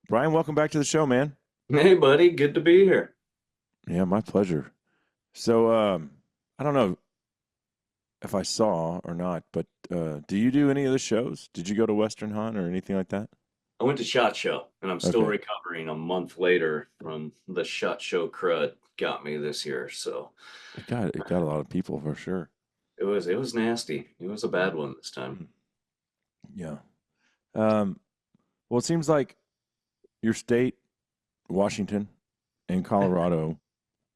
Brian, welcome back to the show, man. Hey, buddy, good to be here. Yeah, my pleasure. So, I don't know if I saw or not, but do you do any of the shows? Did you go to Western Hunt or anything like that? I went to SHOT Show, and I'm still Okay. recovering a month later from the SHOT Show crud got me this year. So It got a lot of people for sure. it was nasty. It was a bad one this time. Mm. Yeah. Um, well, it seems like your state, Washington, and Colorado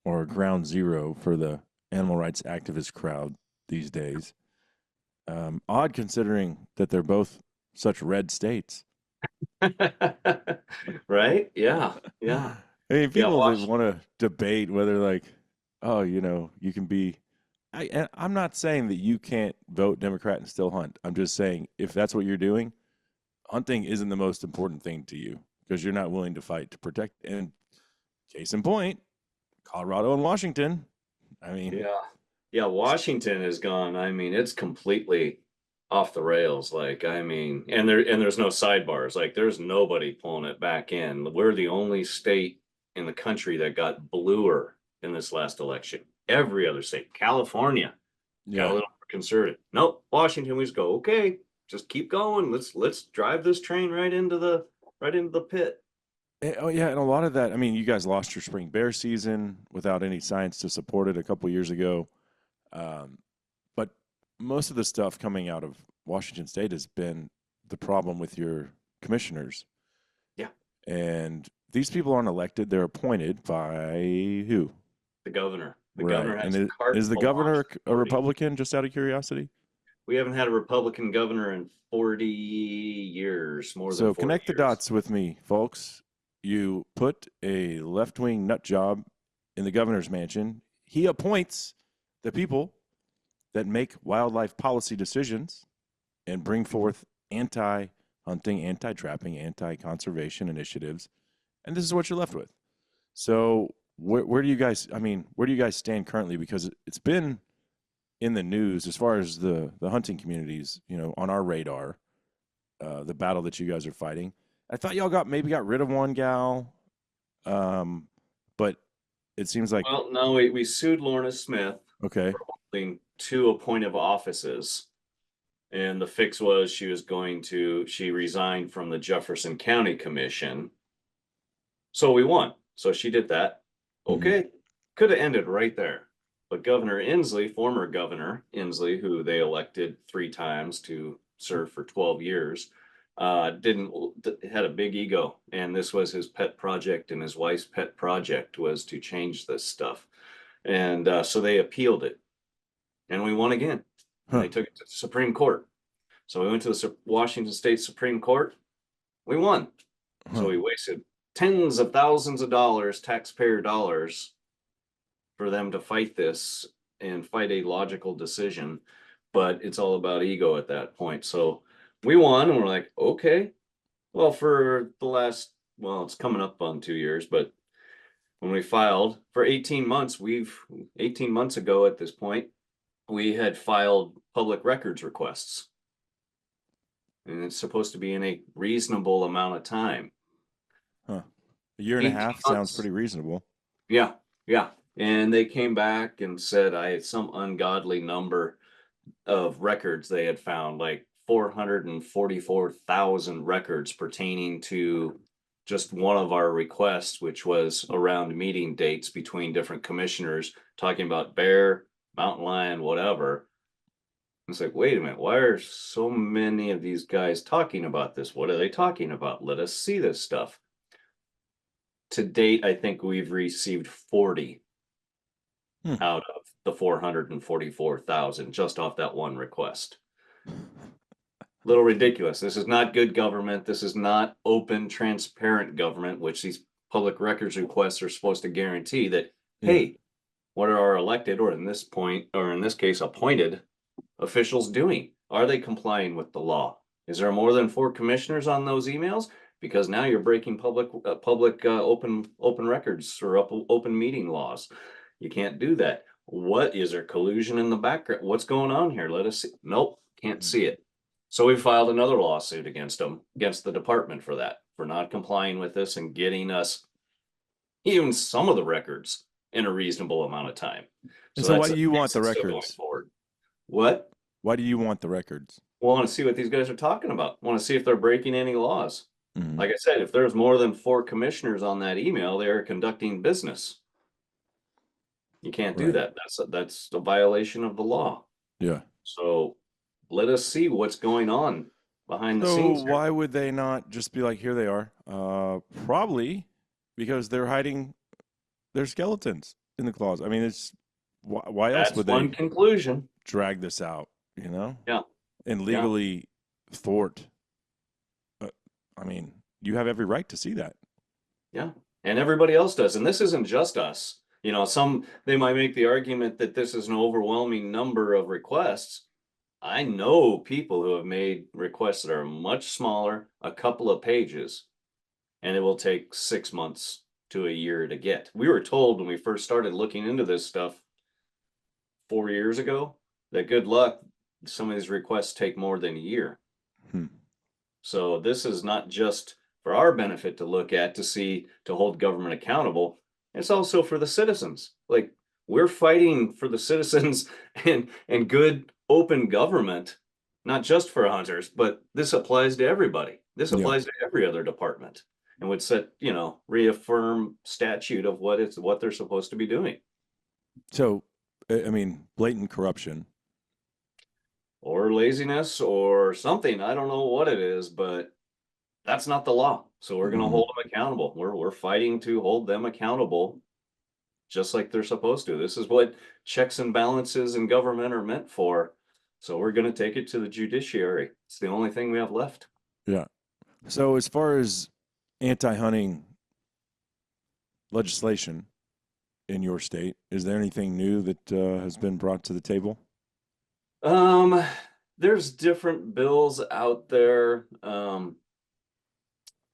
are ground zero for the animal rights activist crowd these days. Odd considering that they're both such red states. Right? Yeah, yeah, I mean, yeah. people that want to debate whether, like, oh, you can be. I'm not saying that you can't vote Democrat and still hunt. I'm just saying if that's what you're doing, hunting isn't the most important thing to you because you're not willing to fight to protect. And case in point, Colorado and Washington. I mean, Yeah. Yeah, Washington is gone. I mean, it's completely off the rails. Like, I mean, and there's no sidebars. Like, there's nobody pulling it back in. We're the only state in the country that got bluer in this last election. Every other state, California, got a yeah. little more conservative. Nope, Washington, we just go, okay, just keep going. Let's drive this train right into the pit. Oh yeah, and a lot of that. I mean, you guys lost your spring bear season without any science to support it a couple years ago. Um, but most of the stuff coming out of Washington State has been the problem with your commissioners. Yeah, And these people aren't elected, they're appointed by who? the governor. The Right. governor And has carte is the blanche governor a authority. Republican, just out of curiosity? We haven't had a Republican governor in 40 years, more than So 40 connect the years. dots with me, folks. You put a left wing nut job in the governor's mansion. He appoints the people that make wildlife policy decisions and bring forth anti hunting, anti trapping, anti conservation initiatives. And this is what you're left with. So, where do you guys, I mean, where do you guys stand currently? Because it's been in the news as far as the hunting communities, on our radar, the battle that you guys are fighting. I thought y'all maybe got rid of one gal, um, but it seems like, Well, no, we sued Lorna Smith okay. for holding two appointive offices. And the fix was she resigned from the Jefferson County Commission. So we won. So she did that. Mm-hmm. Okay. Could have ended right there. But Governor Inslee, former Governor Inslee, who they elected 3 times to serve for 12 years, didn't had a big ego, and this was his pet project, and his wife's pet project was to change this stuff, and so they appealed it, and we won again, and Huh. they took it to the Supreme Court. So we went to the Washington State Supreme Court. We won. So Huh. we wasted tens of thousands of dollars, taxpayer dollars, for them to fight this and fight a logical decision. But it's all about ego at that point. So we won, and we're like, okay, well, for the last, well, it's coming up on 2 years, but when we filed for 18 months, 18 months ago at this point, we had filed public records requests. And it's supposed to be in a reasonable amount of time. Huh. A year and a 18 half sounds months. pretty reasonable. Yeah, yeah. And they came back and said I had some ungodly number of records they had found, like 444,000 records pertaining to just one of our requests, which was around meeting dates between different commissioners talking about bear, mountain lion, whatever. It's like, wait a minute, why are so many of these guys talking about this? What are they talking about? Let us see this stuff. To date, I think we've received 40 Hmm. out of the 444,000 just off that one request. Little ridiculous. This is not good government. This is not open, transparent government, which these public records requests are supposed to guarantee that, Yeah. hey, what are our elected, or in this point, or in this case, appointed officials doing? Are they complying with the law? Is there more than 4 commissioners on those emails? Because now you're breaking open records or open meeting laws. You can't do that. What is there collusion in the background? What's going on here? Let us see. Nope, can't Hmm. see it. So we filed another lawsuit against them, against the department for that. for not complying with this and getting us even some of the records in a reasonable amount of time. And so why that's do you want the still going records? forward. What? Why do you want the records? We want to see what these guys are talking about. Want to see if they're breaking any laws. Mhm. Like I said, if there's more than 4 commissioners on that email, they are conducting business. You can't do Right. that. That's a violation of the law. Yeah. So let us see what's going on behind the So scenes here. why would they not just be like, here they are? Probably because they're hiding their skeletons in the closet. I mean, it's why else That's would one they conclusion. drag this out? You know, Yeah. and Yeah. legally thwart. I mean, you have every right to see that. Yeah. And everybody else does. And this isn't just us. You know, they might make the argument that this is an overwhelming number of requests. I know people who have made requests that are much smaller, a couple of pages, and it will take 6 months to a year to get. We were told when we first started looking into this stuff 4 years ago that good luck, some of these requests take more than a year. Hmm. So this is not just for our benefit to look at to see, to hold government accountable. It's also for the citizens. Like, we're fighting for the citizens and good open government, not just for hunters, but this applies to everybody. This Yeah. applies to every other department and would set, reaffirm statute of what they're supposed to be doing. So, I mean, blatant corruption. Or laziness or something. I don't know what it is, but that's not the law. So we're going to Mhm. hold them accountable. We're fighting to hold them accountable just like they're supposed to. This is what checks and balances in government are meant for. So we're going to take it to the judiciary. It's the only thing we have left. Yeah. So, as far as anti-hunting legislation in your state, is there anything new that has been brought to the table? There's different bills out there.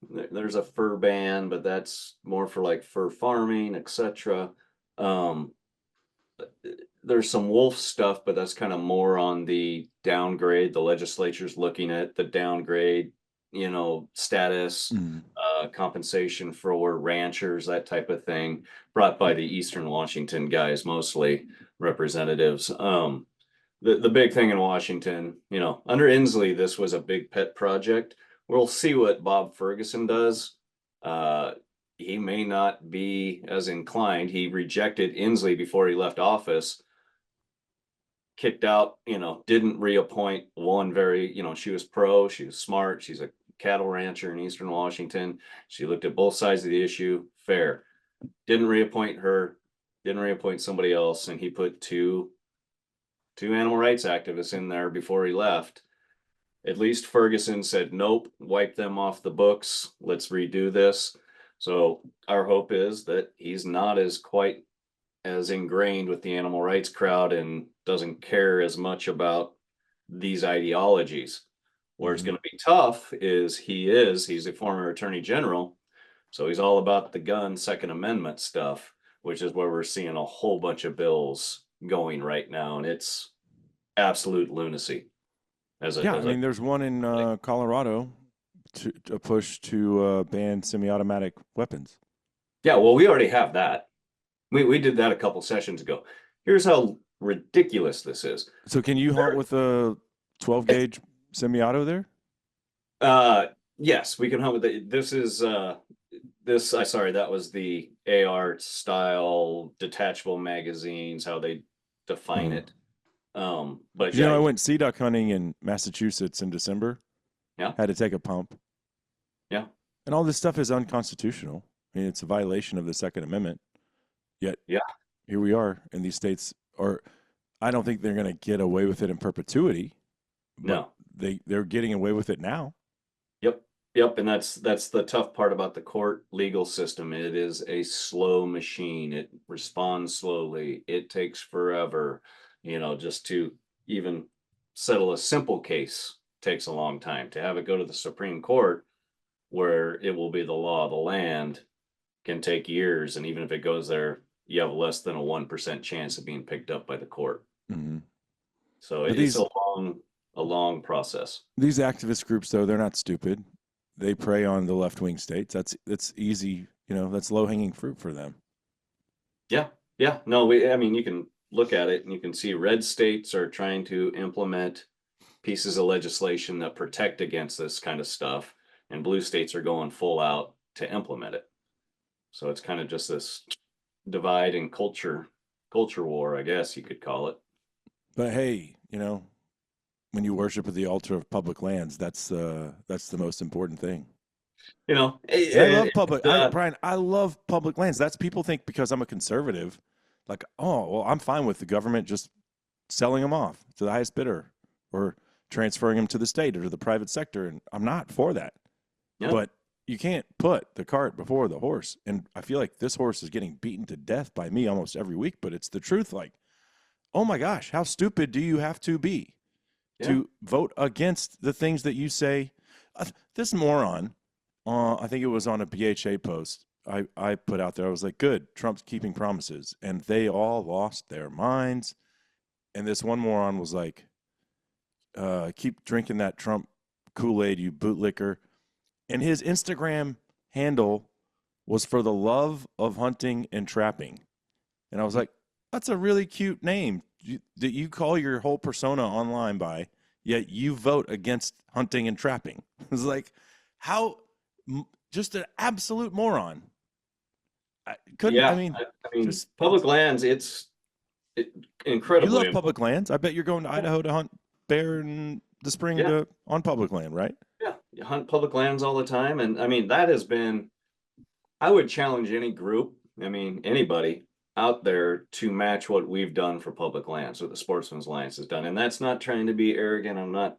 There's a fur ban, but that's more for like fur farming, etc. Um, there's some wolf stuff, but that's kind of more on the downgrade. The legislature's looking at the downgrade, status, Mm. compensation for ranchers, that type of thing, brought by the Eastern Washington guys, mostly representatives. The big thing in Washington, under Inslee, this was a big pet project. We'll see what Bob Ferguson does. He may not be as inclined. He rejected Inslee before he left office, kicked out, didn't reappoint one she was she was smart. She's a cattle rancher in Eastern Washington. She looked at both sides of the issue, fair. Didn't reappoint her, didn't reappoint somebody else, and he put two animal rights activists in there before he left. At least Ferguson said, nope, wipe them off the books. Let's redo this. So our hope is that he's not quite as ingrained with the animal rights crowd and doesn't care as much about these ideologies. Where it's going to be tough is he's a former attorney general. So he's all about the gun Second Amendment stuff, which is where we're seeing a whole bunch of bills going right now. And it's absolute lunacy. Yeah, I mean, there's one in Colorado to push to ban semi-automatic weapons. Yeah, well, we already have that. We did that a couple sessions ago. Here's how ridiculous this is. So, can you hunt with a 12 gauge semi-auto there? Yes, we can hunt with it. That was the AR style detachable magazines, how they define it. But I went sea duck hunting in Massachusetts in December. Yeah. Had to take a pump. Yeah. And all this stuff is unconstitutional. I mean, it's a violation of the Second Amendment. Yet, here we are in these states. Or I don't think they're going to get away with it in perpetuity. No, they're getting away with it now. Yep, and that's the tough part about the court legal system. It is a slow machine. It responds slowly. It takes forever. Just to even settle a simple case takes a long time. To have it go to the Supreme Court, where it will be the law of the land, can take years. And even if it goes there, you have less than a 1% chance of being picked up by the court. Mm-hmm. So it's a long process. These activist groups, though, they're not stupid. they prey on the left wing states. That's easy, that's low hanging fruit for them. Yeah, yeah. No, I mean, you can look at it and you can see red states are trying to implement pieces of legislation that protect against this kind of stuff, and blue states are going full out to implement it. So it's kind of just this divide and culture war, I guess you could call it. But hey, when you worship at the altar of public lands, that's the most important thing. You know, And I it, love public. uh, Brian, I love public lands. That's people think because I'm a conservative, like, oh, well, I'm fine with the government just selling them off to the highest bidder or transferring them to the state or to the private sector, and I'm not for that. yeah, But you can't put the cart before the horse. And I feel like this horse is getting beaten to death by me almost every week. But it's the truth. Like, oh my gosh, how stupid do you have to be yeah, to vote against the things that you say? This moron, I think it was on a BHA post I put out there. I was like, good, Trump's keeping promises. And they all lost their minds. And this one moron was like, keep drinking that Trump Kool-Aid, you bootlicker. And his Instagram handle was for the love of hunting and trapping. And I was like, that's a really cute name that you call your whole persona online by, yet you vote against hunting and trapping. It was like, how, just an absolute moron. I yeah. mean, I mean, just, public lands, you incredibly love public important. lands. I bet you're going to Yeah, Idaho to hunt bear in the spring yeah, on public land, right? yeah. You hunt public lands all the time, and I mean that has been. I would challenge any group, I mean anybody out there to match what we've done for public lands, what the Sportsmen's Alliance has done, and that's not trying to be arrogant. I'm not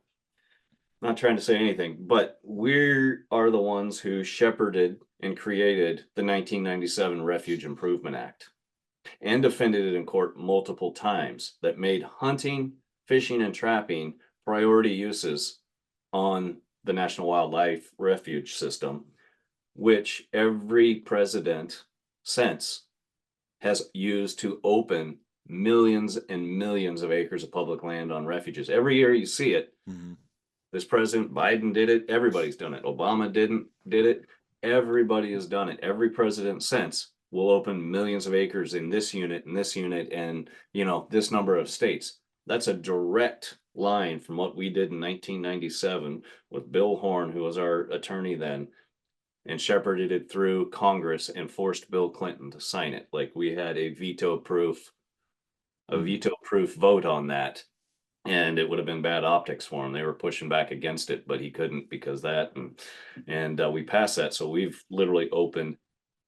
trying to say anything, but we are the ones who shepherded and created the 1997 Refuge Improvement Act and defended it in court multiple times that made hunting, fishing, and trapping priority uses on the National Wildlife Refuge System, which every president since has used to open millions and millions of acres of public land on refuges. Every year you see it. Mm-hmm. This President Biden did it. Everybody's done it. Obama did it. Everybody has done it. Every president since will open millions of acres in this unit and this unit and this number of states. That's a direct line from what we did in 1997 with Bill Horn, who was our attorney then, and shepherded it through Congress and forced Bill Clinton to sign it. Like we had a veto proof vote on that, and it would have been bad optics for him. They were pushing back against it, but he couldn't because that, and we passed that. So we've literally opened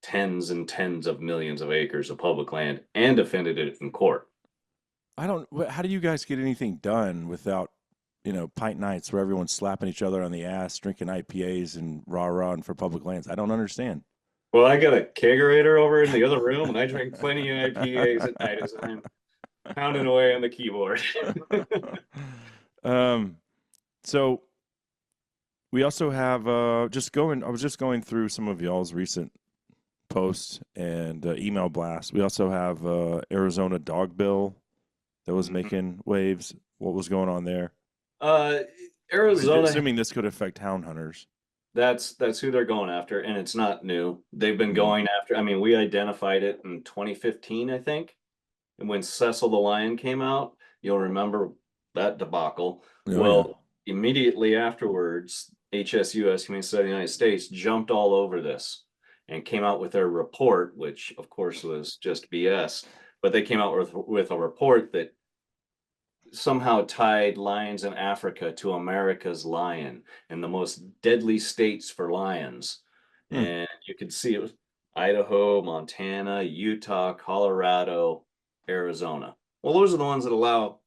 tens and tens of millions of acres of public land and defended it in court. How do you guys get anything done without, pint nights where everyone's slapping each other on the ass, drinking IPAs and rah-rah and for public lands? I don't understand. Well, I got a kegerator over in the other room, and I drink plenty of IPAs at night as I'm pounding away on the keyboard. um, so we also have I was just going through some of y'all's recent posts and email blasts. We also have Arizona dog bill that was making waves. What was going on there? Uh, Arizona, Assuming this could affect hound hunters. that's who they're going after, and it's not new. They've been going after. I mean, we identified it in 2015, I think, and when Cecil the Lion came out, you'll remember that debacle. Oh yeah. Well, immediately afterwards, HSUS, Humane Society of the United States, jumped all over this and came out with their report, which of course was just BS. But they came out with a report that somehow tied lions in Africa to America's lion and the most deadly states for lions. Hmm. And you could see it was Idaho, Montana, Utah, Colorado, Arizona. Well, those are the ones that allow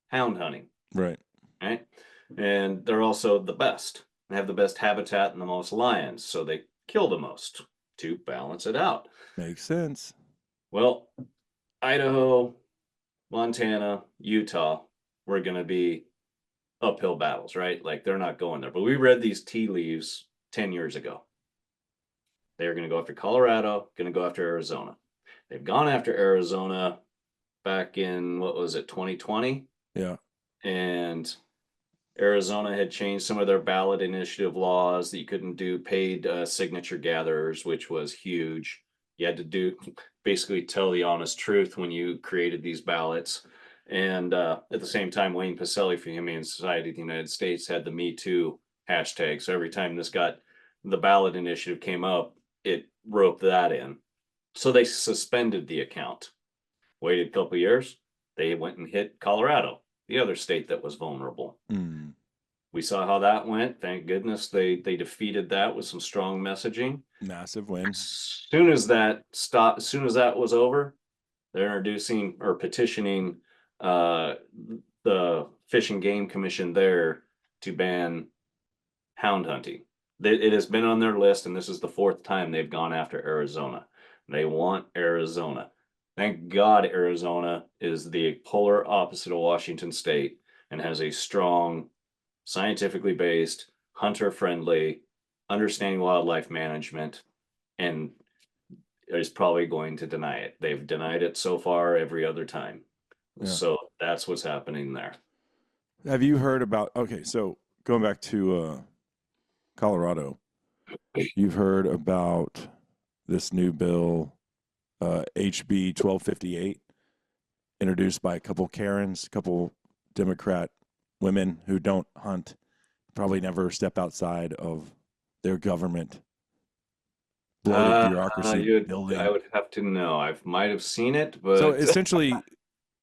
hound hunting, Right. right? And they're also the best. They have the best habitat and the most lions, so they kill the most to balance it out. Makes sense. Well, Idaho, Montana, Utah were going to be uphill battles, right? Like they're not going there. But we read these tea leaves 10 years ago. They're going to go after Colorado, going to go after Arizona. They've gone after Arizona back in, what was it, 2020? Yeah. And Arizona had changed some of their ballot initiative laws that you couldn't do paid signature gatherers, which was huge. You had to do basically tell the honest truth when you created these ballots. And at the same time, Wayne Pacelli for Humane Society of the United States had the Me Too hashtag. So every time the ballot initiative came up, it roped that in. So they suspended the account. Waited a couple years, they went and hit Colorado, the other state that was vulnerable. Mm, We saw how that went. Thank goodness they defeated that with some strong messaging. massive win. As soon as that was over, they're introducing or petitioning uh, the Fish and Game Commission there to ban hound hunting. It has been on their list, and this is the fourth time they've gone after Arizona. They want Arizona. Thank God Arizona is the polar opposite of Washington State and has a strong, scientifically based, hunter friendly, understanding wildlife management, and is probably going to deny it. They've denied it so far every other time. Yeah. So that's what's happening there. Have you heard about? Okay, so going back to Colorado, you've heard about this new bill, HB 1258, introduced by a couple Karens, a couple Democrat women who don't hunt, probably never step outside of their government bloated bureaucracy building. I would have to know. I might have seen it, but So essentially,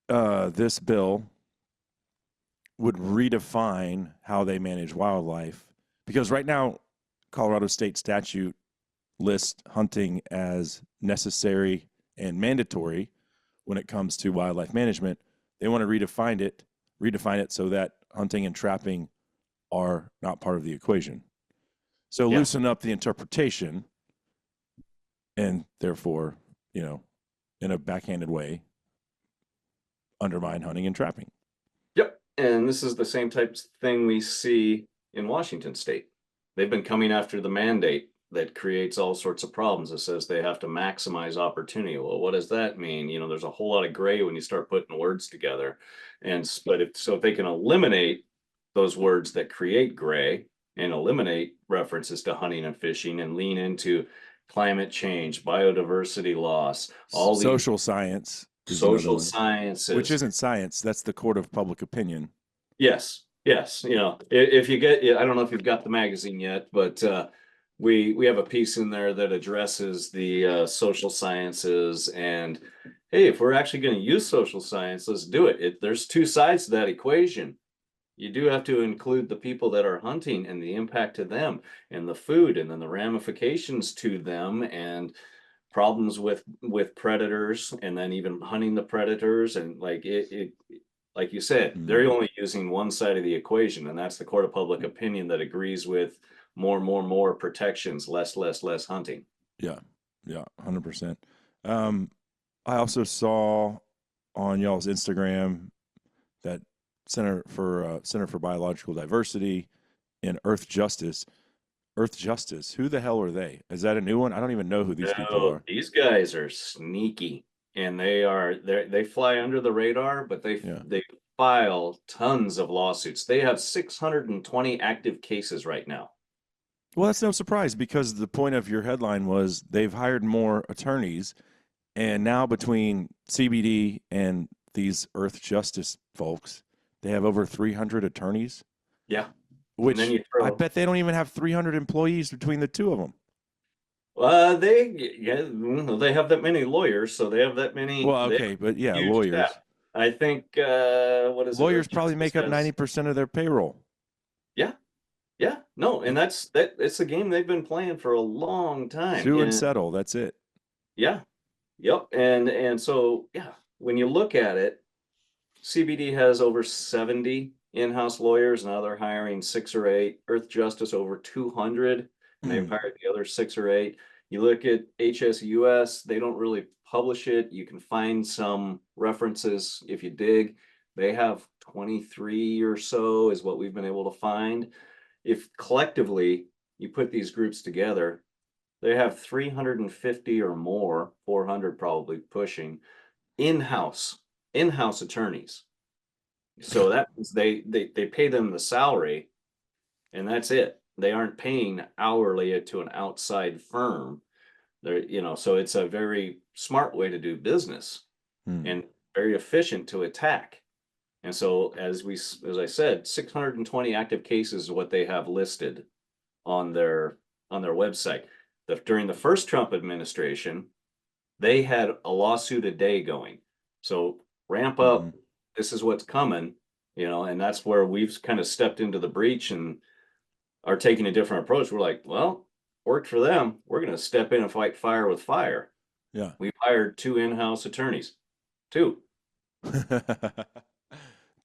this bill would redefine how they manage wildlife, because right now, Colorado state statute lists hunting as necessary and mandatory when it comes to wildlife management. They want to redefine it so that hunting and trapping are not part of the equation. So Yeah. loosen up the interpretation, and therefore, in a backhanded way, undermine hunting and trapping. Yep. And this is the same type of thing we see in Washington state. They've been coming after the mandate that creates all sorts of problems. It says they have to maximize opportunity. Well, what does that mean? There's a whole lot of gray when you start putting words together. But if they can eliminate those words that create gray and eliminate references to hunting and fishing and lean into climate change, biodiversity loss, all these Social science is another social one, sciences, which isn't science. That's the court of public opinion. Yes, yes. If you get, I don't know if you've got the magazine yet, but we have a piece in there that addresses the social sciences. And hey, if we're actually going to use social science, let's do it. There's two sides to that equation. You do have to include the people that are hunting and the impact to them and the food and then the ramifications to them and problems with predators and then even hunting the predators and like like you said, they're only using one side of the equation, and that's the court of public opinion that agrees with more protections, less hunting. Yeah, 100%. I also saw on y'all's Instagram that Center for Biological Diversity and Earth Justice. Earth Justice. Who the hell are they? Is that a new one? I don't even know who these people are. These guys are sneaky, and they fly under the radar, but they file tons of lawsuits. They have 620 active cases right now. Well, that's no surprise, because the point of your headline was they've hired more attorneys, and now between CBD and these Earth Justice folks, they have over 300 attorneys. Yeah. Which I bet they don't even have 300 employees between the two of them. They have that many lawyers, so they have that many. Well, okay, but yeah, lawyers. Staff. I think what is lawyers probably make up 90% of their payroll. Yeah, no, and that's it's a game they've been playing for a long time. Sue and settle, that's it. Yeah, yep, and so when you look at it, CBD has over 70 in-house lawyers. Now they're hiring 6 or 8. Earth Justice over 200, and they've hired the other 6 or 8. You look at HSUS, they don't really publish it. You can find some references if you dig. They have 23 or so is what we've been able to find. If collectively you put these groups together, they have 350 or more, 400 probably pushing, in-house attorneys. So that means they pay them the salary and that's it. They aren't paying hourly to an outside firm. They're, so it's a very smart way to do business Hmm. and very efficient to attack. And so as I said, 620 active cases is what they have listed on their website. During the first Trump administration, they had a lawsuit a day going. So ramp Hmm. up, this is what's coming, and that's where we've kind of stepped into the breach and are taking a different approach. We're like, well, worked for them. We're going to step in and fight fire with fire. Yeah. We've hired 2 in-house attorneys. 2.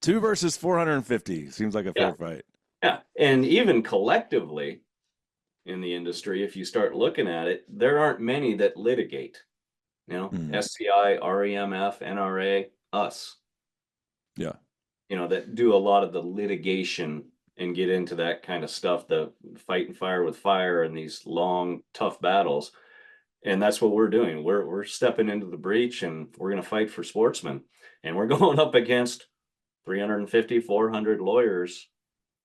2 versus 450 seems like a Yeah. fair fight. Yeah. And even collectively in the industry, if you start looking at it, there aren't many that litigate. Hmm. SCI, REMF, NRA, us, Yeah. that do a lot of the litigation and get into that kind of stuff, the fighting fire with fire and these long, tough battles. And that's what we're doing. We're stepping into the breach and we're going to fight for Sportsmen. And we're going up against 350, 400 lawyers.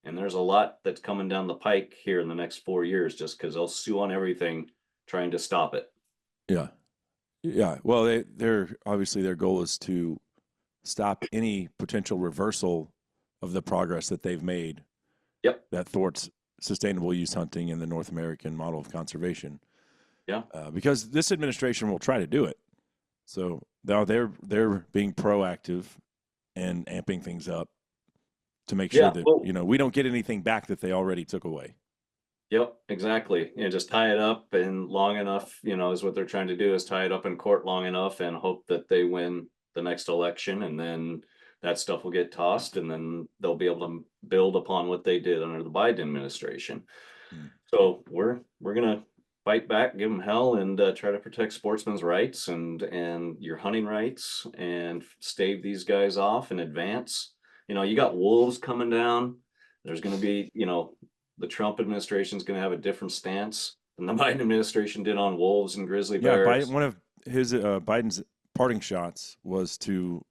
And there's a lot that's coming down the pike here in the next 4 years just because they'll sue on everything trying to stop it. Yeah. Yeah. Well, they're obviously their goal is to stop any potential reversal of the progress that they've made Yep. that thwarts sustainable use hunting in the North American model of conservation. Yeah. Because this administration will try to do it. So now they're being proactive and amping things up to make sure Yeah. that Well, we don't get anything back that they already took away. yep, exactly. Just tie it up and long enough, is what they're trying to do is tie it up in court long enough and hope that they win the next election and then that stuff will get tossed and then they'll be able to build upon what they did under the Biden administration. Mm. So we're gonna fight back, give them hell, and try to protect sportsmen's rights and your hunting rights and stave these guys off in advance. You got wolves coming down. There's going to be, the Trump administration is going to have a different stance than the Biden administration did on wolves and grizzly Yeah, bears. one of his Biden's parting shots was to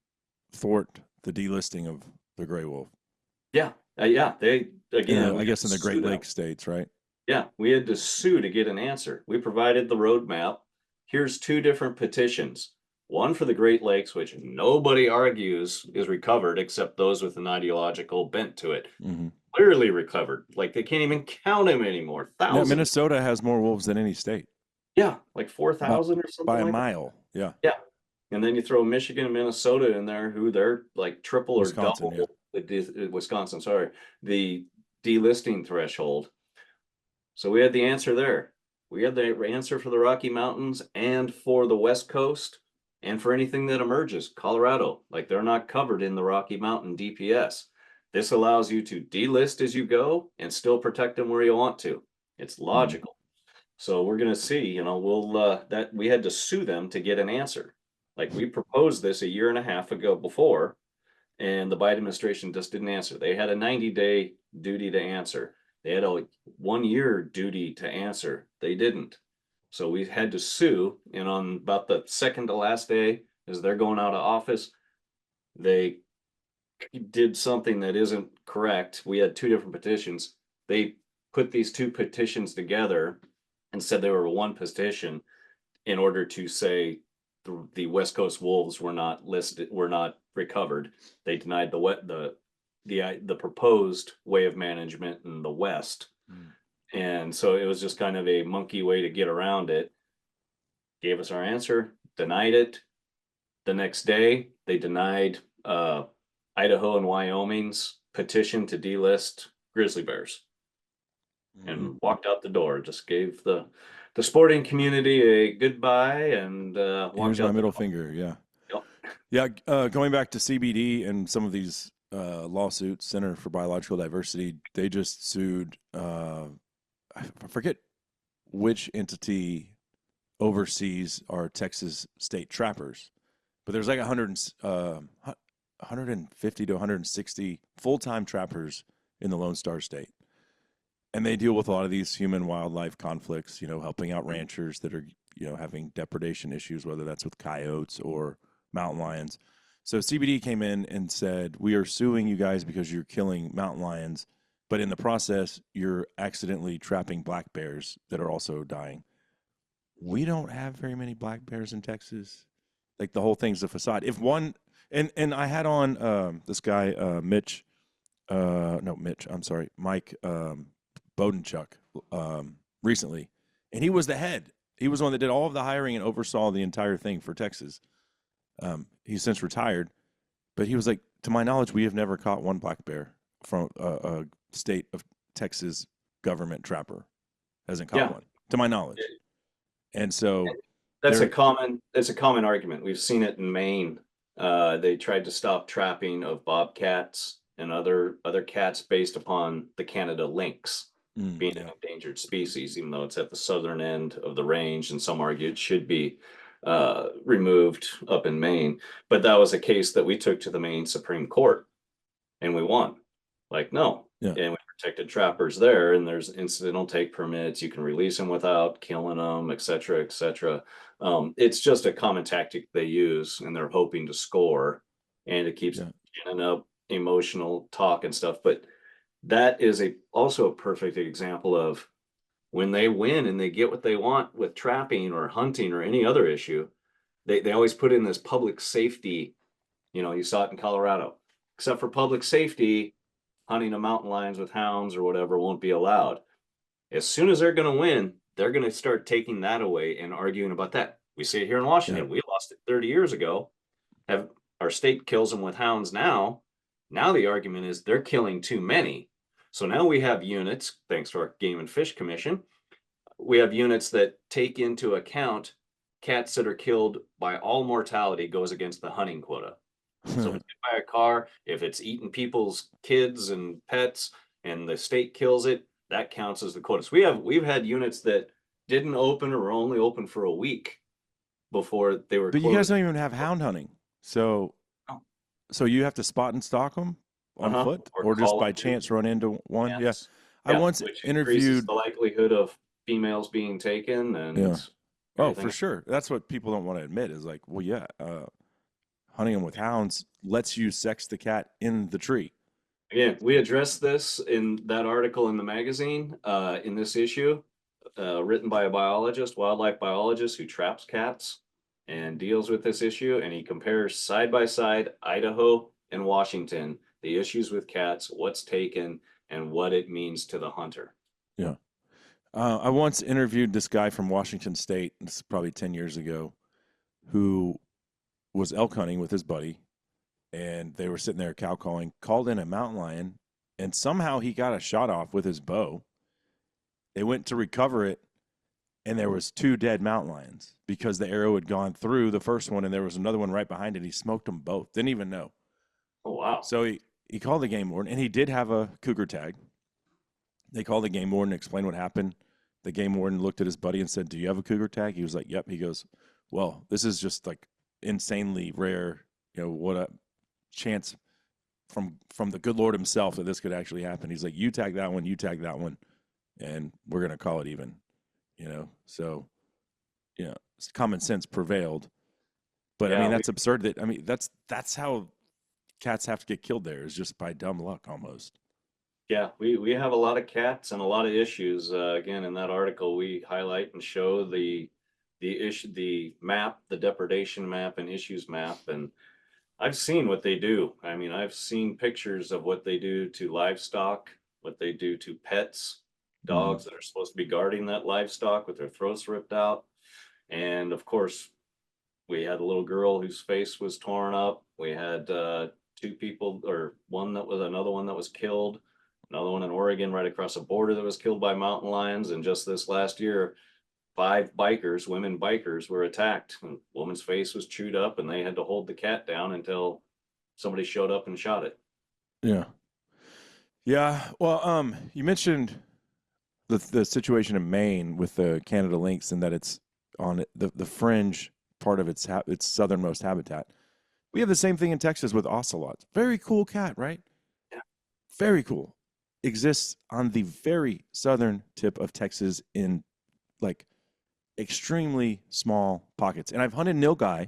thwart the delisting of the gray wolf. Yeah, yeah. They again, we I had guess to in the sue Great them. Lakes states, right? Yeah, we had to sue to get an answer. We provided the roadmap. Here's 2 different petitions. One for the Great Lakes, which nobody argues is recovered except those with an ideological bent to it. Mm-hmm. Clearly recovered. Like they can't even count them anymore. Yeah, Thousands. Minnesota has more wolves than any state Yeah, like by, 4,000 or by something a like that. mile. Yeah, Yeah. And then you throw Michigan and Minnesota in there, who they're like triple or Wisconsin. Yeah. double Wisconsin, sorry, the delisting threshold. So we had the answer there. We had the answer for the Rocky Mountains and for the West Coast and for anything that emerges. Colorado, like they're not covered in the Rocky Mountain DPS. This allows you to delist as you go and still protect them where you want to. It's Mm-hmm. logical. So we're going to see, we'll that we had to sue them to get an answer. Like we proposed this a year and a half ago before, and the Biden administration just didn't answer. They had a 90-day duty to answer. They had a 1-year duty to answer. They didn't. So we had to sue. And on about the second to last day, as they're going out of office, they did something that isn't correct. We had 2 different petitions. They put these 2 petitions together and said they were one petition in order to say the West Coast Wolves were not listed, were not recovered. They denied the proposed way of management in the West. Mm. And so it was just kind of a monkey way to get around it. Gave us our answer, denied it. The next day, they denied Idaho and Wyoming's petition to delist grizzly bears Mm-hmm. and walked out the door. Just gave the sporting community a goodbye and walked Here's my out the middle door. finger. Yeah. Yep. Yeah. Going back to CBD and some of these lawsuits, Center for Biological Diversity, they just sued, I forget which entity oversees our Texas state trappers, but there's like 150 to 160 full-time trappers in the Lone Star State. And they deal with a lot of these human wildlife conflicts, helping out ranchers that are, having depredation issues, whether that's with coyotes or mountain lions. So CBD came in and said, we are suing you guys because you're killing mountain lions, but in the process, you're accidentally trapping black bears that are also dying. We don't have very many black bears in Texas. Like the whole thing's a facade. If one, and I had on this guy, Mitch, no, Mitch, I'm sorry, Mike Bodenchuk recently, and he was the head. He was the one that did all of the hiring and oversaw the entire thing for Texas. He's since retired, but he was like, to my knowledge, we have never caught one black bear from a state of Texas government trapper. Hasn't caught one, to my knowledge. And so that's a common argument. We've seen it in Maine. They tried to stop trapping of bobcats and other cats based upon the Canada lynx being an endangered species, even though it's at the southern end of the range, and some argue it should be removed up in Maine. But that was a case that we took to the Maine Supreme Court, and we won. Like, no. Yeah. And we protected trappers there, and there's incidental take permits. You can release them without killing them, et cetera, et cetera. It's just a common tactic they use, and they're hoping to score, and it keeps ginning up emotional talk and stuff. But that is also a perfect example of when they win and they get what they want with trapping or hunting or any other issue, they always put in this public safety. You saw it in Colorado. Except for public safety, hunting of mountain lions with hounds or whatever won't be allowed. As soon as they're going to win, they're going to start taking that away and arguing about that. We see it here in Washington. We lost it 30 years ago. Our state kills them with hounds now. Now the argument is they're killing too many. So now we have units, thanks to our Game and Fish Commission, we have units that take into account cats that are killed by all mortality goes against the hunting quota. So if it's hit by a car, if it's eating people's kids and pets and the state kills it, that counts as the quotas. We've had units that didn't open or were only open for a week before they were But closed. you guys don't even have hound hunting. So you have to spot and stalk them on foot or just by chance run into one? Yes. Yeah. I once interviewed the likelihood of females being taken and for sure. That's what people don't want to admit is like, well, hunting them with hounds lets you sex the cat in the tree. Again, we addressed this in that article in the magazine, in this issue, written by a wildlife biologist who traps cats and deals with this issue. And he compares side by side Idaho and Washington, the issues with cats, what's taken, and what it means to the hunter. Yeah. I once interviewed this guy from Washington State, this is probably 10 years ago, who was elk hunting with his buddy, and they were sitting there cow calling, called in a mountain lion, and somehow he got a shot off with his bow. They went to recover it, and there was 2 dead mountain lions because the arrow had gone through the first one, and there was another one right behind it. He smoked them both. Didn't even know. Oh, wow. So he called the game warden, and he did have a cougar tag. They called the game warden, explained what happened. The game warden looked at his buddy and said, "Do you have a cougar tag?" He was like, "Yep." He goes, "Well, this is just like insanely rare. What a chance from the good Lord himself that this could actually happen." He's like, "You tag that one, you tag that one, and we're going to call it even." So, common sense prevailed. But I mean, that's absurd that's how cats have to get killed there, is just by dumb luck almost. Yeah, we have a lot of cats and a lot of issues. Again, in that article, we highlight and show the issue, the map, the depredation map and issues map. And I've seen what they do. I mean, I've seen pictures of what they do to livestock, what they do to pets, dogs that are supposed to be guarding that livestock with their throats ripped out. And of course, we had a little girl whose face was torn up. We had 2 people, or another one that was killed. Another one in Oregon right across the border that was killed by mountain lions. And just this last year, 5 women bikers were attacked. And a woman's face was chewed up, and they had to hold the cat down until somebody showed up and shot it. Yeah. Yeah. Well, you mentioned the situation in Maine with the Canada lynx, and that it's on the fringe part of its southernmost habitat. We have the same thing in Texas with ocelots. Very cool cat, right? Yeah. Very cool. Exists on the very southern tip of Texas in like extremely small pockets. And I've hunted nilgai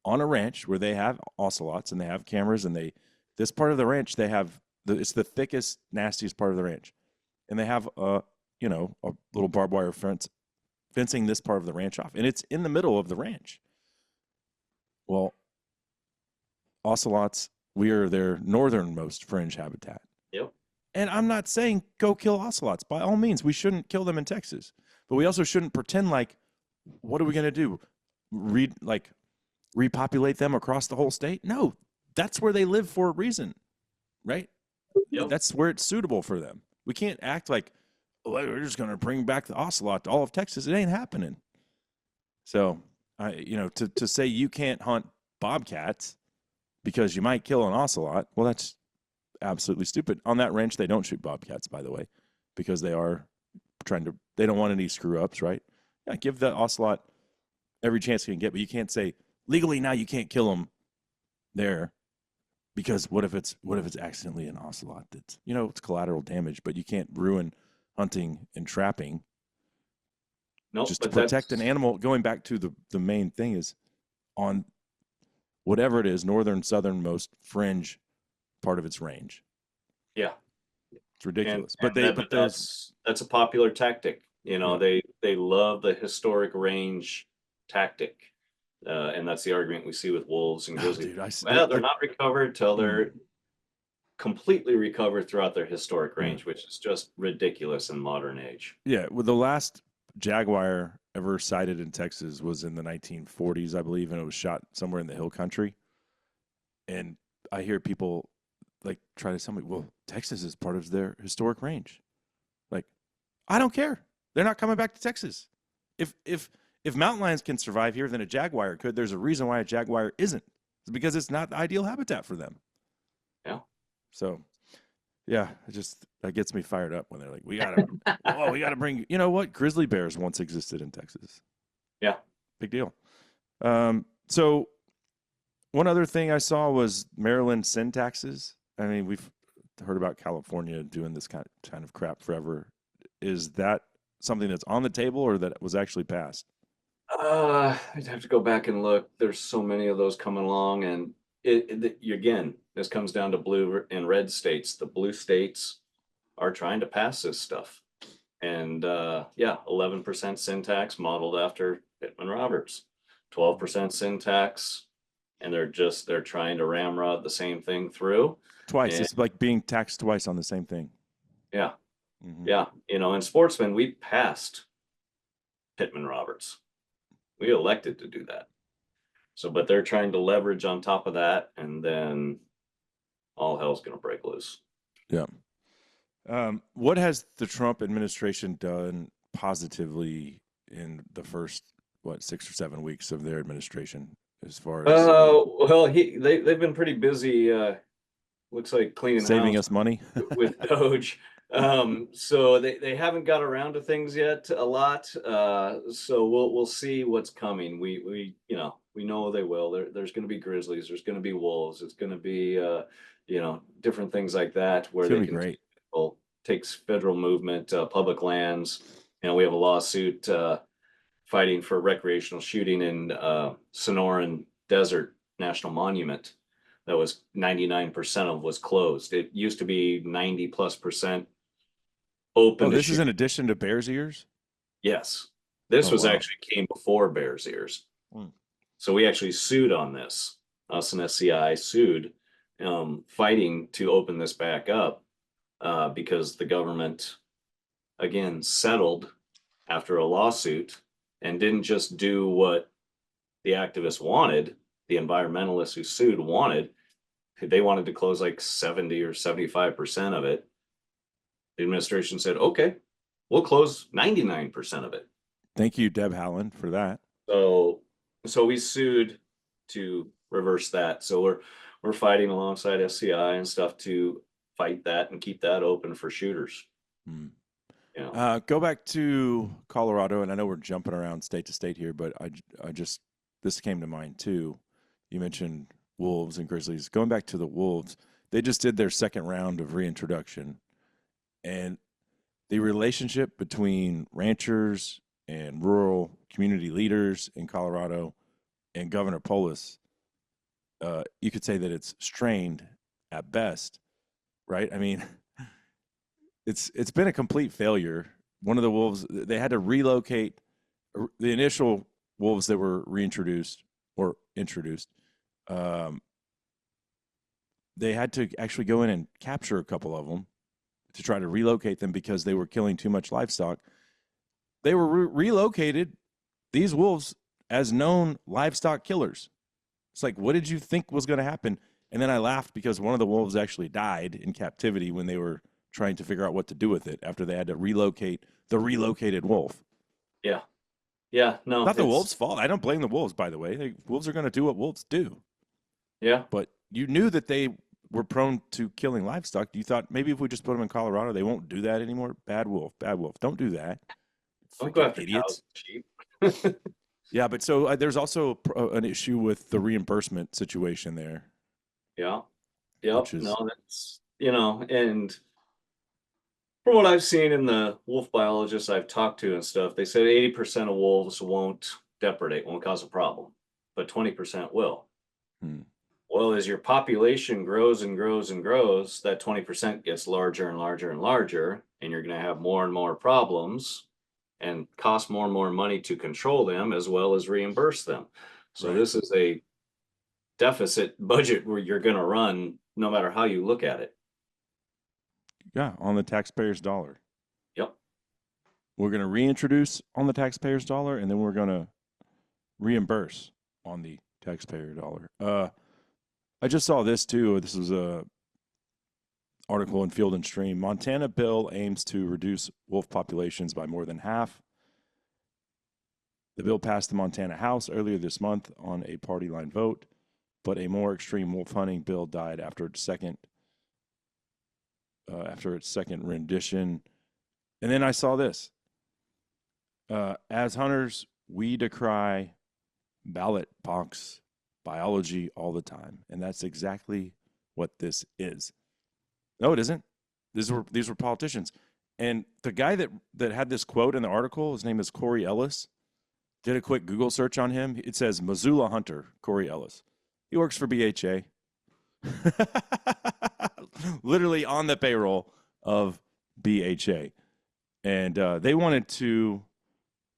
on a ranch where they have ocelots and they have cameras, and this part of the ranch, it's the thickest, nastiest part of the ranch. And they have a little barbed wire fence fencing this part of the ranch off. And it's in the middle of the ranch. Well, ocelots, we are their northernmost fringe habitat. Yep. And I'm not saying go kill ocelots. By all means, we shouldn't kill them in Texas. But we also shouldn't pretend like, what are we going to do? Repopulate them across the whole state? No, that's where they live for a reason, right? Yep. That's where it's suitable for them. We can't act like, we're just going to bring back the ocelot to all of Texas. It ain't happening. So, to say you can't hunt bobcats because you might kill an ocelot, well, that's absolutely stupid. On that ranch, they don't shoot bobcats, by the way, because they don't want any screw ups, right? Yeah, give the ocelot every chance you can get, but you can't say legally now you can't kill them there, because what if it's accidentally an ocelot that's, it's collateral damage, but you can't ruin hunting and trapping. Nope, just to protect an animal. Going back to the main thing is on whatever it is, southernmost fringe part of its range. Yeah. It's ridiculous. But that's a popular tactic. They love the historic range tactic. And that's the argument we see with wolves and grizzlies. They're not recovered till they're completely recovered throughout their historic range, which is just ridiculous in modern age. Yeah, well, the last jaguar ever sighted in Texas was in the 1940s, I believe, and it was shot somewhere in the hill country. And I hear people try to tell me, well, Texas is part of their historic range. I don't care. They're not coming back to Texas. If mountain lions can survive here, then a jaguar could. There's a reason why a jaguar isn't. It's because it's not the ideal habitat for them. Yeah. So, yeah, that gets me fired up when they're like, we gotta bring. You know what? Grizzly bears once existed in Texas. Yeah. Big deal. So, one other thing I saw was Maryland sin taxes. I mean, we've heard about California doing this kind of crap forever. Is that something that's on the table, or that was actually passed? I'd have to go back and look. There's so many of those coming along, and again, this comes down to blue and red states. The blue states are trying to pass this stuff, and 11% sin tax modeled after Pittman-Roberts, 12% sin tax, and they're trying to ramrod the same thing through twice. It's like being taxed twice on the same thing. Yeah. Mm-hmm. Yeah. In Sportsmen, we passed Pittman-Roberts. We elected to do that. So, but they're trying to leverage on top of that, and then all hell's going to break loose. Yeah. What has the Trump administration done positively in the first, 6 or 7 weeks of their administration, as far as? Well, they've been pretty busy. Looks like cleaning saving house us money with Doge. So they haven't got around to things yet a lot. So we'll see what's coming. We know they will. There's going to be grizzlies. There's going to be wolves. It's going to be different things like that where they can take federal movement, public lands. We have a lawsuit fighting for recreational shooting in Sonoran Desert National Monument. That was 99% of was closed. It used to be 90+% open. Oh, this is in addition to Bears Ears? Yes. This actually came before Bears Ears. So we actually sued on this. Us and SCI sued, fighting to open this back up because the government, again, settled after a lawsuit and didn't just do what the activists wanted, the environmentalists who sued wanted. They wanted to close like 70 or 75% of it. The administration said, okay, we'll close 99% of it. Thank you, Deb Haaland, for that. So we sued to reverse that. So we're fighting alongside SCI and stuff to fight that and keep that open for shooters. Go back to Colorado, and I know we're jumping around state to state here, but this came to mind too. You mentioned wolves and grizzlies. Going back to the wolves, they just did their second round of reintroduction, and the relationship between ranchers and rural community leaders in Colorado and Governor Polis you could say that it's strained at best, right? I mean, it's been a complete failure. One of the wolves, they had to relocate the initial wolves that were reintroduced or introduced. Um, they had to actually go in and capture a couple of them to try to relocate them because they were killing too much livestock. They were relocated, these wolves, as known livestock killers. It's like, what did you think was going to happen? And then I laughed because one of the wolves actually died in captivity when they were trying to figure out what to do with it after they had to relocate the relocated wolf. Yeah. Yeah. No, Not the wolves' fault. I don't blame the wolves, by the way. Wolves are going to do what wolves do. yeah. But you knew that they were prone to killing livestock. You thought maybe if we just put them in Colorado, they won't do that anymore. Bad wolf, bad wolf. Don't do that. Don't go Freaking after idiots. cows and sheep. Yeah, but so there's also an issue with the reimbursement situation there, Yeah. which Yep. No, is that's, and from what I've seen in the wolf biologists I've talked to and stuff, they said 80% of wolves won't depredate, won't cause a problem, but 20% will. hmm, Well, as your population grows and grows and grows, that 20% gets larger and larger and larger, and you're going to have more and more problems and cost more and more money to control them as well as reimburse them. So right. this is a deficit budget where you're going to run no matter how you look at it. Yeah, on the taxpayer's dollar. Yep. We're going to reintroduce on the taxpayer's dollar, and then we're going to reimburse on the taxpayer dollar. I just saw this too. This was a article in Field and Stream. Montana bill aims to reduce wolf populations by more than half. The bill passed the Montana House earlier this month on a party line vote, but a more extreme wolf hunting bill died after its second rendition. And then I saw this. As hunters, we decry ballot box biology all the time, and that's exactly what this is. No, it isn't. These were politicians, and the guy that had this quote in the article, his name is Corey Ellis. Did a quick Google search on him. It says Missoula hunter Corey Ellis. He works for BHA. Literally on the payroll of BHA. And they wanted to,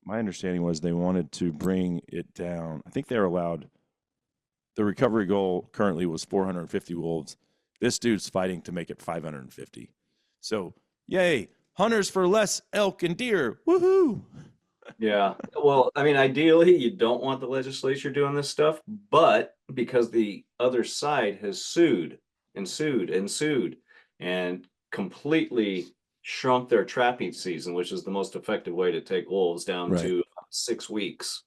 my understanding was they wanted to bring it down. I think they're allowed, the recovery goal currently was 450 wolves. This dude's fighting to make it 550. So, yay, hunters for less elk and deer. Woohoo! Yeah. Well, I mean, ideally, you don't want the legislature doing this stuff, but because the other side has sued and sued and sued and completely shrunk their trapping season, which is the most effective way to take wolves down Right. to 6 weeks.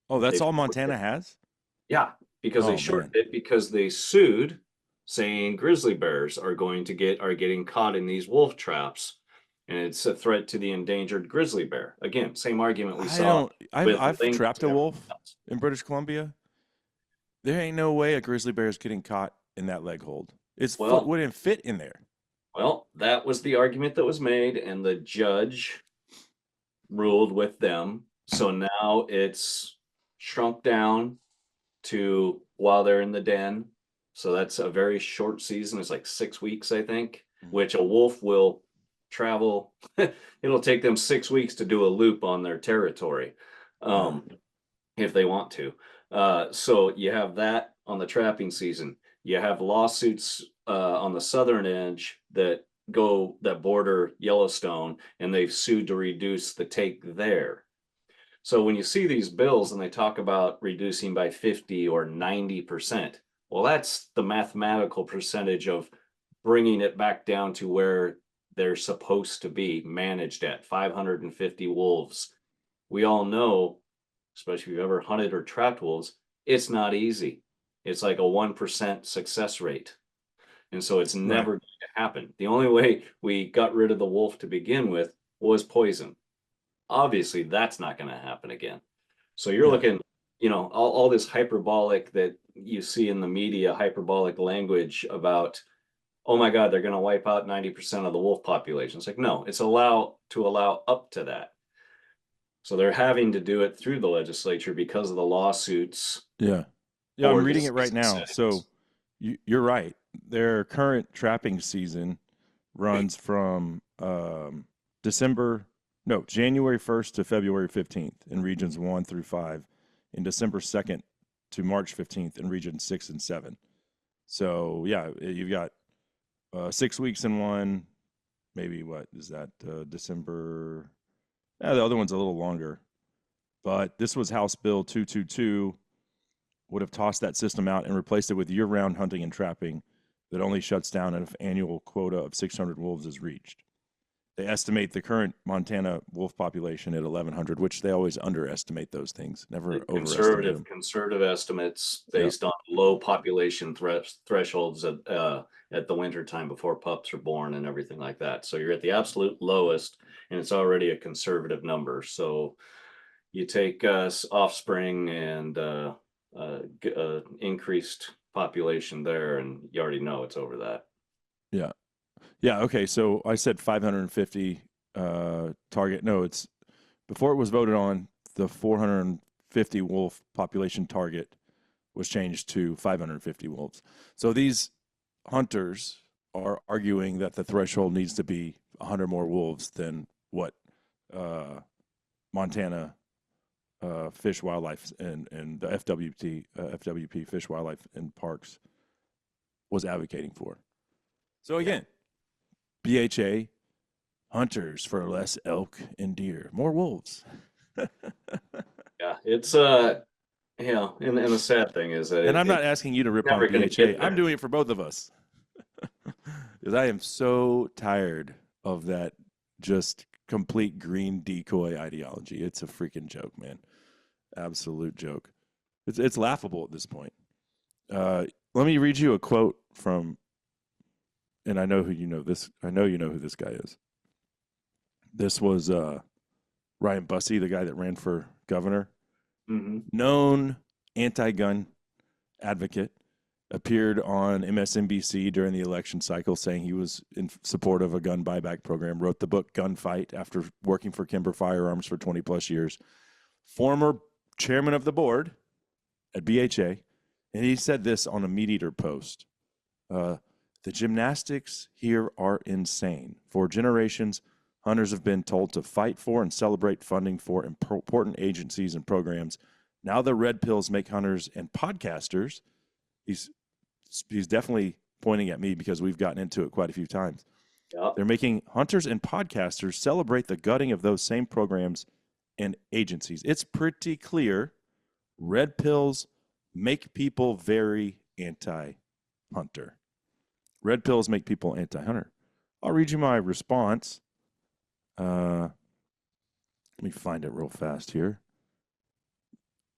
Oh, that's They've all Montana has? Yeah, because they Oh, shortened man. it because they sued saying grizzly bears are getting caught in these wolf traps, and it's a threat to the endangered grizzly bear. Again, same argument we I saw don't, with I've lynx trapped a and everything wolf else. in British Columbia. There ain't no way a grizzly bear is getting caught in that leg hold. Its foot Well, wouldn't fit in there. that was the argument that was made, and the judge ruled with them. So now it's shrunk down to while they're in the den. So that's a very short season. It's like 6 weeks, I think, which a wolf will travel. It'll take them 6 weeks to do a loop on their territory, if they want to. So you have that on the trapping season. You have lawsuits on the southern edge that border Yellowstone, and they've sued to reduce the take there. So when you see these bills and they talk about reducing by 50 or 90%, well, that's the mathematical percentage of bringing it back down to where they're supposed to be managed at 550 wolves. We all know, especially if you've ever hunted or trapped wolves, it's not easy. It's like a 1% success rate. And so it's Right. never going to happen. The only way we got rid of the wolf to begin with was poison. Obviously, that's not going to happen again. So you're Yeah. looking, all this hyperbolic that you see in the media, hyperbolic language about, oh my God, they're going to wipe out 90% of the wolf population. It's like, no, it's allow up to that. So they're having to do it through the legislature because of the lawsuits Yeah. Yeah, I'm for reading this it right now. settings. So you're right. Their current trapping season runs from January 1st to February 15th in regions 1 through 5, and December 2nd to March 15th in regions 6 and 7. So, yeah, you've got 6 weeks in one, maybe what is that, December? Yeah, the other one's a little longer. But this was House Bill 222, would have tossed that system out and replaced it with year-round hunting and trapping that only shuts down if annual quota of 600 wolves is reached. They estimate the current Montana wolf population at 1,100, which they always underestimate those things, never overestimate them. Conservative estimates Yep. based on low population thresholds at the winter time before pups are born and everything like that. So you're at the absolute lowest, and it's already a conservative number. So you take offspring and increased population there, and you already know it's over that. Yeah. Yeah. Okay. So I said 550 target. No, it's before it was voted on, the 450 wolf population target was changed to 550 wolves. So these hunters are arguing that the threshold needs to be 100 more wolves than what Montana Fish, Wildlife, and the FWP, Fish, Wildlife, and Parks was advocating for. So again, BHA, hunters for less elk and deer, more wolves. Yeah, it's and the sad thing is that And I'm not asking you to rip on never gonna BHA. get there. I'm doing it for both of us. Because I am so tired of that just complete green decoy ideology. It's a freaking joke, man. Absolute joke. It's laughable at this point. Let me read you a quote from, and I know who you know this. I know you know who this guy is. This was Ryan Bussey, the guy that ran for governor. Mm-hmm. Known anti-gun advocate, appeared on MSNBC during the election cycle saying he was in support of a gun buyback program, wrote the book Gunfight after working for Kimber Firearms for 20 plus years, former chairman of the board at BHA, and he said this on a Meat Eater post. The gymnastics here are insane. For generations, hunters have been told to fight for and celebrate funding for important agencies and programs. Now the red pills make hunters and podcasters. He's definitely pointing at me because we've gotten into it quite a few times. Yeah. They're making hunters and podcasters celebrate the gutting of those same programs and agencies. It's pretty clear red pills make people very anti-hunter. Red pills make people anti-hunter. I'll read you my response. Let me find it real fast here.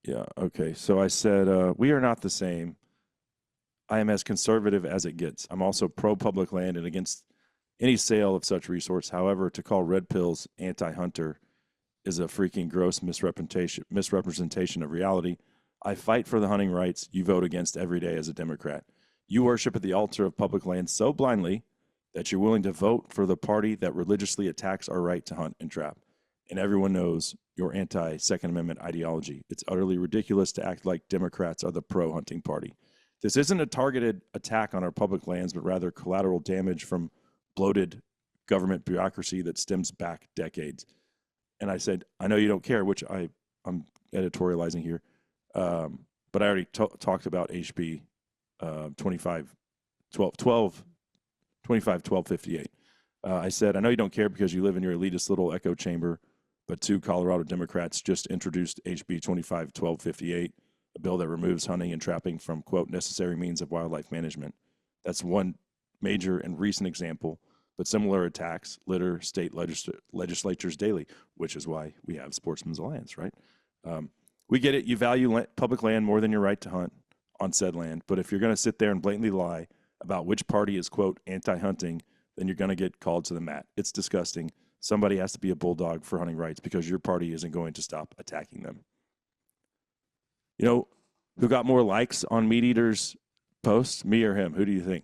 Yeah, okay. So I said, we are not the same. I am as conservative as it gets. I'm also pro-public land and against any sale of such resource. However, to call red pills anti-hunter is a freaking gross misrepresentation of reality. I fight for the hunting rights you vote against every day as a Democrat. You worship at the altar of public land so blindly that you're willing to vote for the party that religiously attacks our right to hunt and trap. And everyone knows your anti-Second Amendment ideology. It's utterly ridiculous to act like Democrats are the pro-hunting party. This isn't a targeted attack on our public lands, but rather collateral damage from bloated government bureaucracy that stems back decades. And I said, I know you don't care, which I'm editorializing here, but I already talked about HB 25-1258. I said, I know you don't care because you live in your elitist little echo chamber, but two Colorado Democrats just introduced HB 25-1258, a bill that removes hunting and trapping from, quote, necessary means of wildlife management. That's one major and recent example, but similar attacks litter state legislatures daily, which is why we have Sportsmen's Alliance, right? We get it. You value public land more than your right to hunt on said land, but if you're going to sit there and blatantly lie about which party is, quote, anti-hunting, then you're going to get called to the mat. It's disgusting. Somebody has to be a bulldog for hunting rights because your party isn't going to stop attacking them. You know, who got more likes on Meat Eater's post, me or him? Who do you think?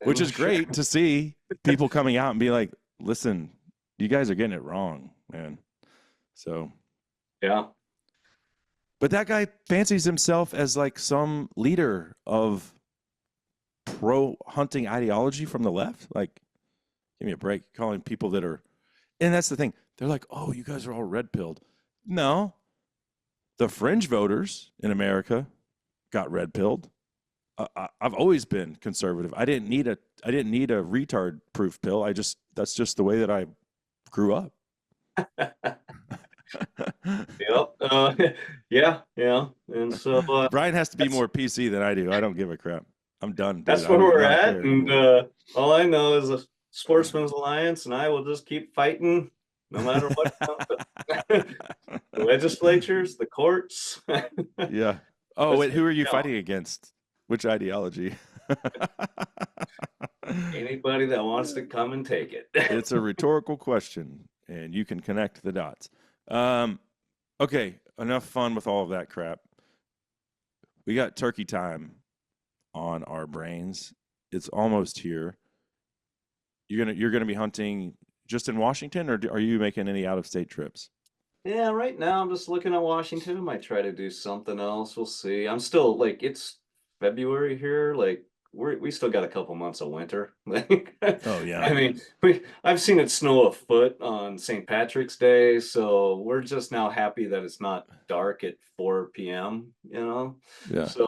Which is great to see people coming out and be like, listen, you guys are getting it wrong, man. So, yeah. But that guy fancies himself as like some leader of pro hunting ideology from the left. Like, give me a break. Calling people that are, and that's the thing. They're like, oh, you guys are all red pilled. No, the fringe voters in America got red pilled. I've always been conservative. I didn't need a retard proof pill. That's just the way that I grew up. Yep. Yeah, yeah. And so Brian has to be that's more PC than I do. I don't give a crap. I'm done, dude. that's I where do we're not at. care And anymore. all I know is a Sportsmen's Alliance, and I will just keep fighting no matter what comes up. The legislatures, the courts. Yeah. Oh, Let's wait, keep who are you going. fighting against? Which ideology? Anybody that wants to come and take it. It's a rhetorical question, and you can connect the dots. Um, okay, enough fun with all of that crap. We got turkey time on our brains. It's almost here. You're gonna be hunting just in Washington, or are you making any out of state trips? Yeah, right now I'm just looking at Washington. I might try to do something else. We'll see. I'm still like it's February here. Like we still got a couple months of winter. Like Oh yeah, I mean, I've seen it snow a foot on St. Patrick's Day, so we're just now happy that it's not dark at 4 p.m., you know? yeah. So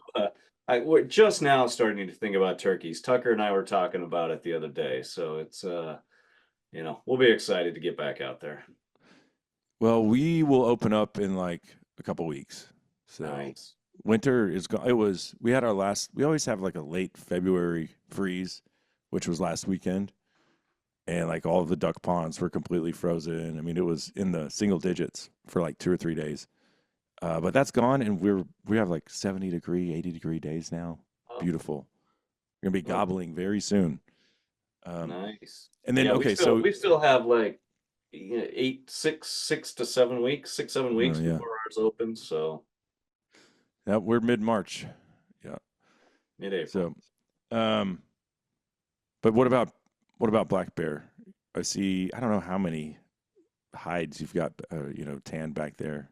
we're just now starting to think about turkeys. Tucker and I were talking about it the other day, so it's we'll be excited to get back out there. Well, we will open up in like a couple weeks. So Nice. winter is gone. It was, we had our last, we always have like a late February freeze, which was last weekend. And like all of the duck ponds were completely frozen. I mean, it was in the single digits for like 2 or 3 days. But that's gone, and we have like 70-degree, 80-degree days now. Oh, Beautiful. We're gonna be well, gobbling very soon. Um, nice. and then Yeah, okay, so we still have like 6 to 7 weeks, 6, 7 weeks yeah, before ours opens. So yeah, we're mid March. Yeah. mid-April. So, um, but what about black bear? I see. I don't know how many hides you've got, tanned back there,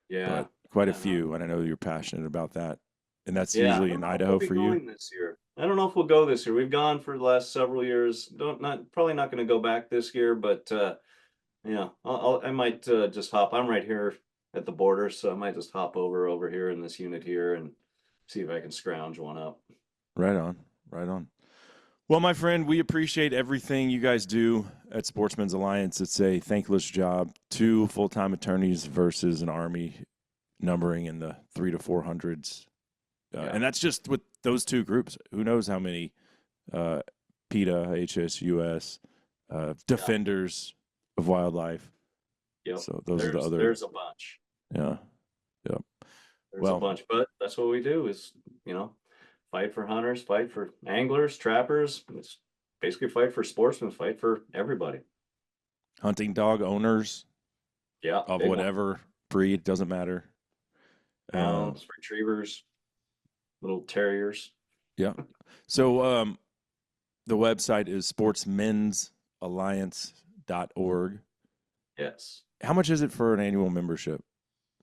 Yeah. but quite a Yeah. few. And I know you're passionate about that. And that's Yeah. I usually don't in know if we'll Idaho be for you. going this year. I don't know if we'll go this year. We've gone for the last several years. Don't not probably not going to go back this year, but yeah, I might just hop. I'm right here at the border, so I might just hop over here in this unit here and see if I can scrounge one up. Right on. Right on. Well, my friend, we appreciate everything you guys do at Sportsmen's Alliance. It's a thankless job. 2 full-time attorneys versus an army numbering in the 300 to 400s. Yeah. And that's just with those two groups. Who knows how many uh, PETA, HSUS, defenders of wildlife. Yep. So those are the other, There's a bunch. yeah, yeah. There's a Well, bunch, but that's what we do is, fight for hunters, fight for anglers, trappers. It's basically fight for sportsmen, fight for everybody. hunting dog owners Yeah, of big one. whatever breed, doesn't matter. Hounds, retrievers, little terriers. Yeah. So the website is sportsmensalliance.org. Yes. How much is it for an annual membership?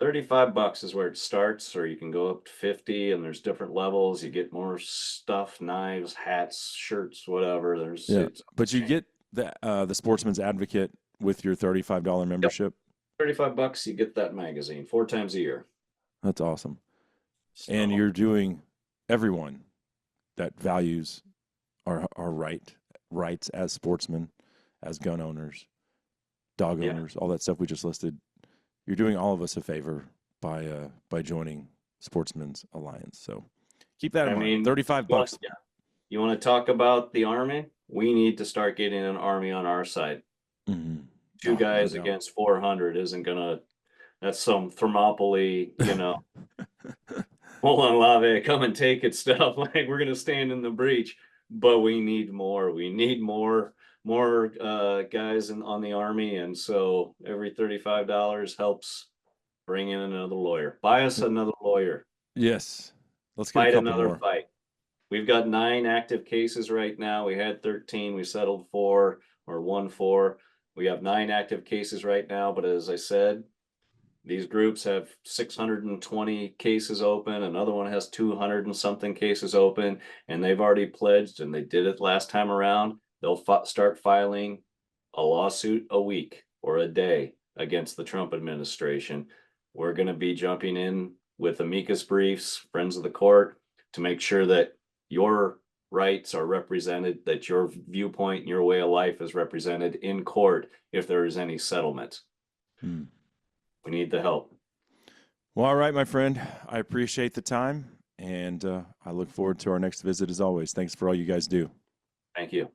$35 is where it starts, or you can go up to 50, and there's different levels. You get more stuff, knives, hats, shirts, whatever. Yeah. It's But you get the Sportsman's Advocate with your $35 yep, membership. $35, you get that magazine 4 times a year. That's awesome. And So you're doing everyone that values our rights as sportsmen, as gun owners, dog yeah, owners, all that stuff we just listed. You're doing all of us a favor by joining Sportsmen's Alliance. So keep that in I mind. mean, $35. yeah. You want to talk about the army? We need to start getting an army on our side. Mm-hmm. Two Oh, no guys doubt. against 400 isn't gonna. That's some Thermopylae, hold on, Lave, come and take it stuff. Like we're gonna stand in the breach, but we need more. We need more guys on the army, and so every $35 helps bring in another lawyer. Buy us another lawyer. Yes. Let's get a Fight couple another more. fight. We've got 9 active cases right now. We had 13. We settled 4 or won 4. We have 9 active cases right now, but as I said, These groups have 620 cases open, another one has 200 and something cases open, and they've already pledged, and they did it last time around. They'll start filing a lawsuit a week or a day against the Trump administration. We're going to be jumping in with amicus briefs, friends of the court, to make sure that your rights are represented, that your viewpoint and your way of life is represented in court if there is any settlement. We need the help. Well, all right, my friend. I appreciate the time, and I look forward to our next visit as always. Thanks for all you guys do. Thank you.